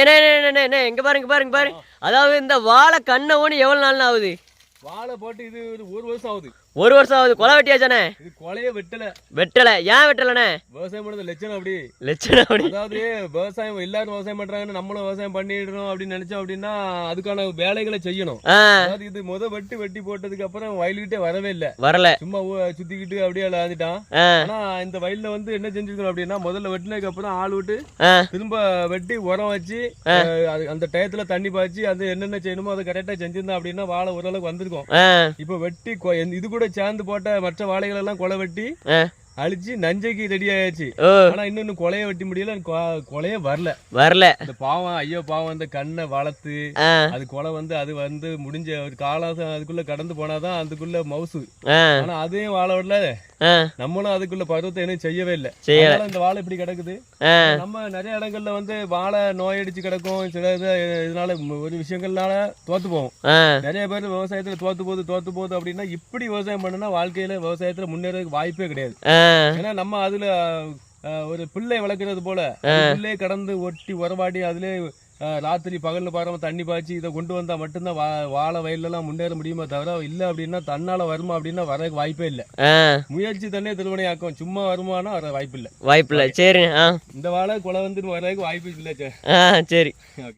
என்ன இங்க பாருங்க. அதாவது இந்த வாழை கண்ணை ஊனி எவ்வளவு நாள் ஆகுது? வாழை போட்டு இது 1 வருஷம் ஆகுது. 1 வருஷம் ஆகுது. கொலை வெட்டியாச்சானே? இது கொலையே வெட்டல. ஏன் வெட்டலண்ணே? விவசாயம் பண்ணது லட்சணம் அப்படி. அதாவது விவசாயம் எல்லாரும் விவசாயம் பண்றாங்கன்னு நம்மளும் விவசாயம் பண்ணிடணும் அப்படின்னு நினைச்சோம் அப்படின்னா அதுக்கான வேலைகளை செய்யணும். அதாவது இது வெட்டி போட்டதுக்கு அப்புறம் வயலுக்கிட்டே வரல. சும்மா சுத்திக்கிட்டு அப்படியே விளையாண்டுட்டான். ஆனா இந்த வயல்ல வந்து என்ன செஞ்சிருக்கணும் அப்படின்னா முதல்ல வெட்டினதுக்கு அப்புறம் ஆள் விட்டு திரும்ப வெட்டி உரம் வச்சு அந்த டயத்துல தண்ணி பாய்ச்சி அது என்னென்ன செய்யணுமோ அதை கரெக்டா செஞ்சிருந்தா அப்படின்னா வாழை ஓரளவுக்கு வந்திருக்கும். இப்ப வெட்டி இது கூட சேர்ந்து போட்ட மற்ற வாழைகள் எல்லாம் கொலை வெட்டி அழிச்சு நஞ்சைக்கு ரெடி ஆயாச்சு. ஆனா இன்னும் கொலைய வெட்டி முடியல. கொலையே வரல. இந்த பாவம் ஐயோ பாவம் அந்த கண்ணை வளர்த்து அது கொலை வந்து அது வந்து முடிஞ்ச ஒரு காலம் அதுக்குள்ள கடந்து போனாதான் அதுக்குள்ள மவுசு. ஆனா அதையும் வாழ விடல. நம்மளும் அதுக்குள்ள பருவத்தை என்ன செய்யவே இல்லை. இந்த வாழை இப்படி கிடக்குது. நம்ம நிறைய இடங்கள்ல வந்து வாழை நோய் அடிச்சு கிடக்கும். சில இதனால ஒரு விஷயங்கள்னால தோத்து போவோம். நிறைய பேர் விவசாயத்துல தோத்து போகுது அப்படின்னா இப்படி விவசாயம் பண்ணுனா வாழ்க்கையில விவசாயத்துல முன்னேறதுக்கு வாய்ப்பே கிடையாது. ஏன்னா நம்ம அதுல ஒரு பிள்ளை வளர்க்கறது போல பிள்ளையை கடந்து ஒட்டி உரவாடி அதுல ராத்திரி பகல்ல பாராம தண்ணி பாய்ச்சி இதை கொண்டு வந்தா மட்டும்தான் வாழை வயல்ல எல்லாம் முன்னேற முடியுமா தவிர இல்ல அப்படின்னா தன்னால வருமா அப்படின்னா வர வாய்ப்பே இல்ல. முயற்சி தண்ணே திருவனையாக்கும். சும்மா வருமானா வர வாய்ப்பு இல்ல. சரி. இந்த வாழை கொலை வந்து வரதுக்கு வாய்ப்பு இல்ல. சரி.